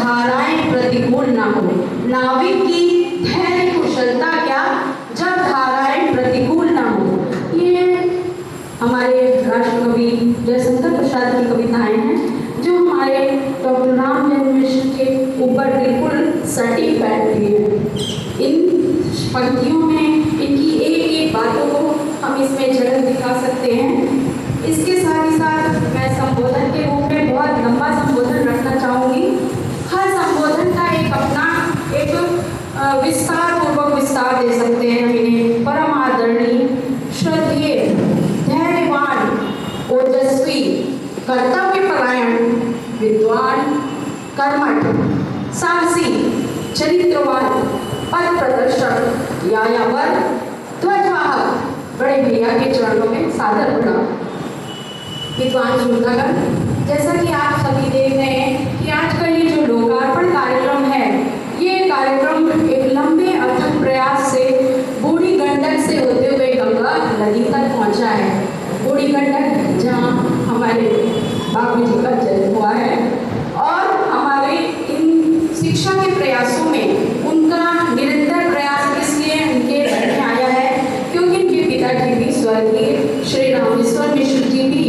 धाराएं प्रतिकूल ना हो। नाविक की धैर्य कुशलता क्या, जब धाराएं प्रतिकूल ना हो। ये हमारे राष्ट्र कवि जयशंकर प्रसाद की कविताएं हैं, जो हमारे डॉक्टर रामचंद्र मिश्र के ऊपर बिल्कुल सटीक बैठती है। इन पंक्तियों में इनकी एक एक बातों को हम इसमें झलक दिखा सकते हैं। इसके साथ ही साथ मैं संबोधन के रूप में बहुत लंबा संबोधन रखना चाहूँगी। हर संबोधन का एक अपना एक विस्तार पूर्वक विस्तार दे सकते हैं इन्हें। परम आदरणीय, श्रद्धेय, धैर्यवान, ओजस्वी, कर्तव्यपरायण, विद्वान, कर्मठ, साहसी, चरित्रवान, पथ प्रदर्शक, यायावर, ध्वजवाहक, बड़े भैया के चरणों में सादर प्रणाम। विद्वान श्रोतागण, जैसा कि आप सभी देख रहे हैं कि आज का ये जो लोकार्पण कार्यक्रम है, ये कार्यक्रम एक लंबे अथक प्रयास से बूढ़ी गंडक से होते हुए गंगा नदी तक पहुंचा है। बूढ़ी गंडक जहाँ हमारे बाबू जी का जन्म हुआ है, और हमारे इन शिक्षा के प्रयासों में उनका निरंतर प्रयास इसलिए उनके घर में आया है क्योंकि उनके पिताजी भी स्वर्गीय श्री रामेश्वर मिश्र जी भी,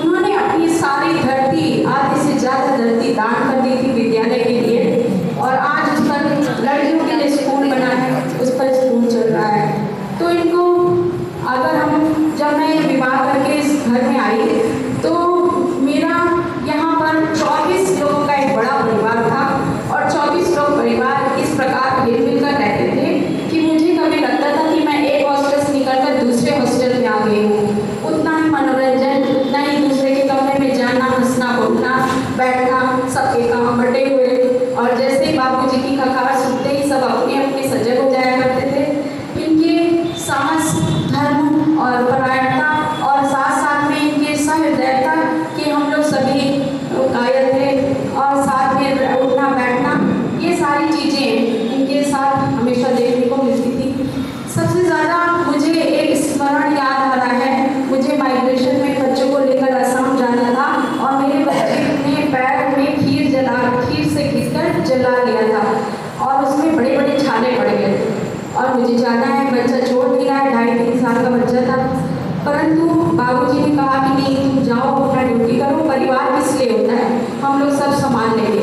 उन्होंने अपनी सारी धरती, आधे से ज़्यादा धरती दान कर दी थी विद्यालय के लिए, और आज उस पर लड़कियों के लिए स्कूल बना है, उस पर स्कूल चल रहा है। तो इनको अगर हम, जब मैं विवाह करके इस घर में आई तो मेरा यहाँ पर 24 लोगों का एक बड़ा परिवार था, और 24 लोग परिवार इस प्रकार मिलजुल कर रहते थे कि मुझे कभी लगता था कि मैं एक हॉस्टल से निकलकर दूसरे हॉस्टल में आ गई हूँ। उतना ही मनोरंजन, उतना ही दूसरे के कमरे में जाना, हंसना, बोलना, बैठना, सबके काम बटे हुए, और जैसे ही बाबू जी की ककार सुनते ही सब अपने अपने सजग हो जाया करते थे। इनके साहस, धर्म और परायणता, और साथ साथ में इनके सहृदयता कि हम लोग सभी कायल थे, और साथ में उठना बैठना, ये सारी चीज़ें इनके साथ हमेशा देखने को मिलती थी। सबसे ज़्यादा मुझे एक स्मरण याद आ रहा है। मुझे माइग्रेशन में बच्चों को लेकर असम जाना था, और मेरे बच्चे ने पैर में खीर से घिसकर जला लिया था, और उसमें बड़े बड़े छाले पड़ गए थे, और मुझे जाना है। बच्चा छोड़ नहीं रहा है, 2.5-3 साल का बच्चा था, परंतु बाबूजी ने कहा कि नहीं, तुम जाओ, अपना ड्यूटी करो, परिवार किस लिए होता है, हम लोग सब संभाल लेंगे।